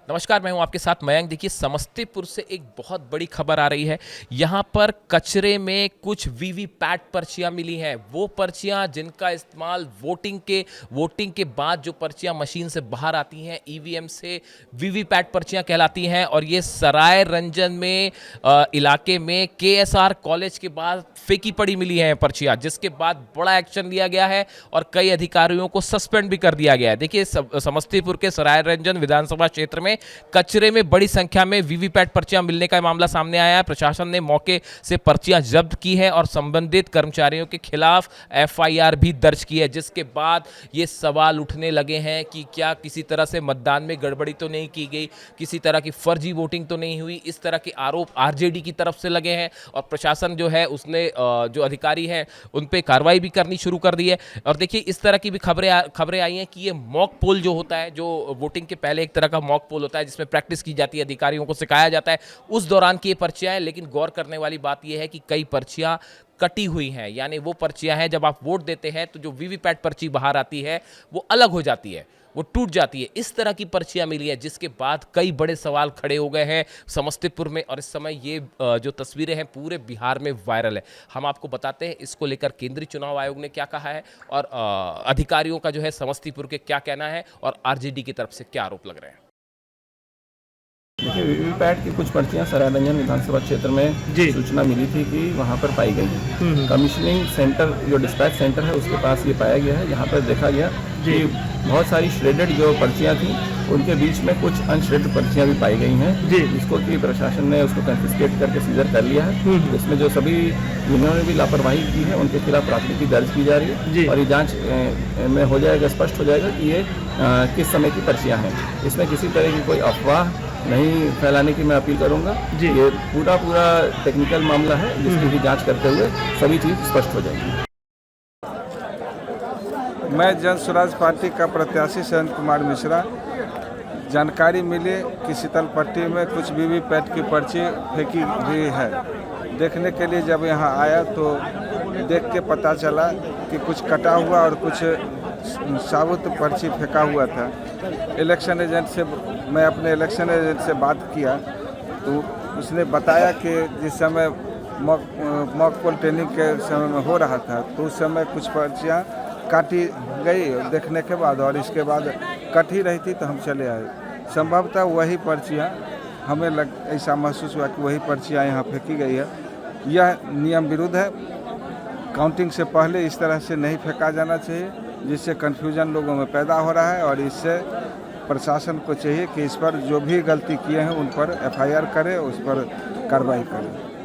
नमस्कार, मैं हूं आपके साथ मयंक। देखिए, समस्तीपुर से एक बहुत बड़ी खबर आ रही है। यहाँ पर कचरे में कुछ वीवीपैट पर्चियां मिली हैं। वो पर्चियां जिनका इस्तेमाल वोटिंग के बाद जो पर्चियां मशीन से बाहर आती हैं ईवीएम से, वीवीपैट पर्चियां कहलाती हैं। और ये सराय रंजन में इलाके में केएसआर कॉलेज के बाद फेंकी पड़ी मिली हैं पर्चियां, जिसके बाद बड़ा एक्शन लिया गया है और कई अधिकारियों को सस्पेंड भी कर दिया गया है। देखिए, समस्तीपुर के सराय रंजन विधानसभा क्षेत्र में कचरे में बड़ी संख्या में वीवीपैट पर्चियां मिलने का मामला सामने आया है। प्रशासन ने मौके से पर्चियां जब्त की है और संबंधित कर्मचारियों के खिलाफ एफआईआर भी दर्ज की है, जिसके बाद ये सवाल उठने लगे हैं कि क्या किसी तरह से मतदान में गड़बड़ी तो नहीं की गई, किसी तरह की फर्जी वोटिंग तो नहीं हुई। इस तरह के आरोप आरजेडी की तरफ से लगे हैं और प्रशासन जो है उसने जो अधिकारी हैं उन पे कार्रवाई भी करनी शुरू कर दी है। और देखिए, इस तरह की भी खबरें आई हैं कि ये मॉक पोल जो होता है, जो वोटिंग के पहले एक तरह का मॉक पोल होता है जिसमें प्रैक्टिस की जाती है, अधिकारियों को सिखाया जाता है, उस दौरान की ये पर्चियां हैं। लेकिन गौर करने वाली बात यह है कि कई पर्चियां कटी हुई हैं, यानी वो पर्चियां हैं जब आप वोट देते हैं तो जो वीवीपैट पर्ची बाहर आती है वो अलग हो जाती है, वो टूट जाती है। इस तरह की पर्चियां मिली है, जिसके बाद कई बड़े सवाल खड़े हो गए हैं समस्तीपुर में। और इस समय ये जो तस्वीरें हैं पूरे बिहार में वायरल है। हम आपको बताते हैं इसको लेकर केंद्रीय चुनाव आयोग ने क्या कहा है और अधिकारियों का जो है समस्तीपुर के क्या कहना है और आरजेडी की तरफ से क्या आरोप लग रहे हैं। देखिए, वीवीपैट की कुछ पर्चियां सराय रंजन विधानसभा क्षेत्र में सूचना मिली थी कि वहां पर पाई गई। कमीशनिंग सेंटर जो डिस्पैच सेंटर है उसके पास ये पाया गया है। यहाँ पर देखा गया कि बहुत सारी श्रेडेड जो पर्चियां थी उनके बीच में कुछ अनश्रेडेड पर्चियां भी पाई गई हैं, जिसको कि प्रशासन ने उसको कंफिस्केट करके सीजर कर लिया है। इसमें जो सभी जिन्होंने भी लापरवाही की है उनके खिलाफ प्राथमिकी दर्ज की जा रही है और ये जाँच में हो जाएगा, स्पष्ट हो जाएगा कि ये किस समय की पर्चियाँ हैं। इसमें किसी तरह की कोई अफवाह नहीं फैलाने की मैं अपील करूंगा। ये पूरा टेक्निकल मामला है जिसकी भी जांच करते हुए सभी चीज़ स्पष्ट हो जाएगी। मैं जन स्वराज पार्टी का प्रत्याशी संत कुमार मिश्रा। जानकारी मिली कि शीतलपट्टी में कुछ वीवीपैट की पर्ची फेंकी हुई है। देखने के लिए जब यहाँ आया तो देख के पता चला कि कुछ कटा हुआ और कुछ साबुत पर्ची फेंका हुआ था। इलेक्शन एजेंट से मैं अपने इलेक्शन एजेंट से बात किया तो उसने बताया कि जिस समय मॉक पोल ट्रेनिंग के समय में हो रहा था तो उस समय कुछ पर्चियाँ काटी गई देखने के बाद, और इसके बाद कट ही रही थी तो हम चले आए। संभवतः वही पर्चियाँ हमें ऐसा महसूस हुआ कि वही पर्चियाँ यहाँ फेंकी गई है। यह नियम विरुद्ध है। काउंटिंग से पहले इस तरह से नहीं फेंका जाना चाहिए, जिससे कन्फ्यूजन लोगों में पैदा हो रहा है। और इससे प्रशासन को चाहिए कि इस पर जो भी गलती किए हैं उन पर एफआईआर करे, उस पर कार्रवाई करे।